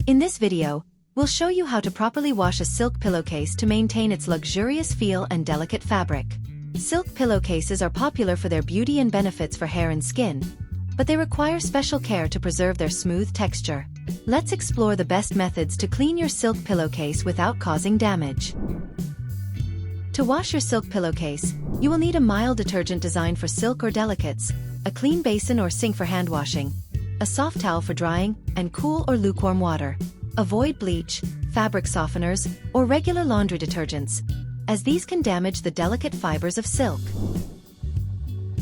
In this video, we'll show you how to properly wash a silk pillowcase to maintain its luxurious feel and delicate fabric. Silk pillowcases are popular for their beauty and benefits for hair and skin, but they require special care to preserve their smooth texture. Let's explore the best methods to clean your silk pillowcase without causing damage. To wash your silk pillowcase, you will need a mild detergent designed for silk or delicates, a clean basin or sink for hand washing, a soft towel for drying, and cool or lukewarm water. Avoid bleach, fabric softeners, or regular laundry detergents, as these can damage the delicate fibers of silk.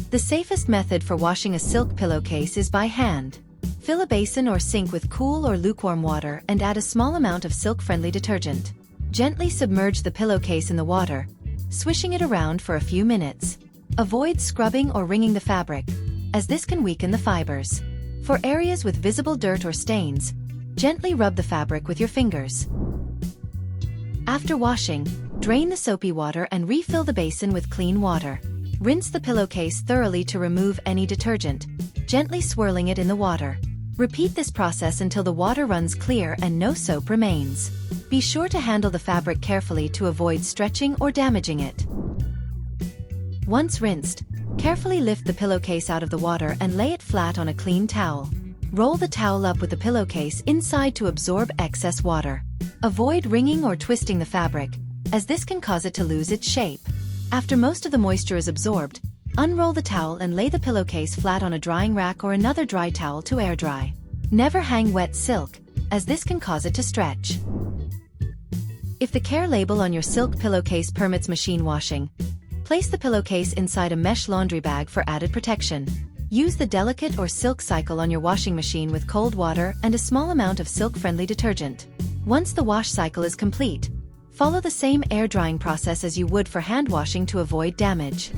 The safest method for washing a silk pillowcase is by hand. Fill a basin or sink with cool or lukewarm water and add a small amount of silk-friendly detergent. Gently submerge the pillowcase in the water, swishing it around for a few minutes. Avoid scrubbing or wringing the fabric, as this can weaken the fibers. For areas with visible dirt or stains, gently rub the fabric with your fingers. After washing, drain the soapy water and refill the basin with clean water. Rinse the pillowcase thoroughly to remove any detergent, gently swirling it in the water. Repeat this process until the water runs clear and no soap remains. Be sure to handle the fabric carefully to avoid stretching or damaging it. Once rinsed, carefully lift the pillowcase out of the water and lay it flat on a clean towel. Roll the towel up with the pillowcase inside to absorb excess water. Avoid wringing or twisting the fabric, as this can cause it to lose its shape. After most of the moisture is absorbed, unroll the towel and lay the pillowcase flat on a drying rack or another dry towel to air dry. Never hang wet silk, as this can cause it to stretch. If the care label on your silk pillowcase permits machine washing, place the pillowcase inside a mesh laundry bag for added protection. Use the delicate or silk cycle on your washing machine with cold water and a small amount of silk-friendly detergent. Once the wash cycle is complete, follow the same air drying process as you would for hand washing to avoid damage.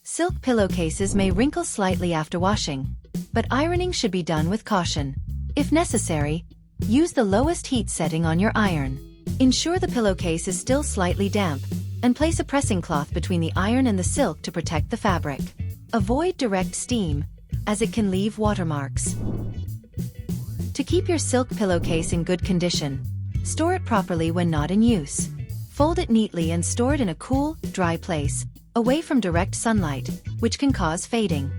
Silk pillowcases may wrinkle slightly after washing, but ironing should be done with caution. If necessary, use the lowest heat setting on your iron. Ensure the pillowcase is still slightly damp, and place a pressing cloth between the iron and the silk to protect the fabric. Avoid direct steam, as it can leave watermarks. To keep your silk pillowcase in good condition, store it properly when not in use. Fold it neatly and store it in a cool, dry place, away from direct sunlight, which can cause fading.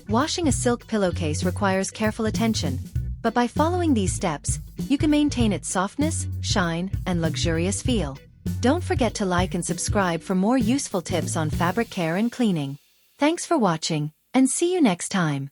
Washing a silk pillowcase requires careful attention, but by following these steps, you can maintain its softness, shine, and luxurious feel. Don't forget to like and subscribe for more useful tips on fabric care and cleaning. Thanks for watching, and see you next time.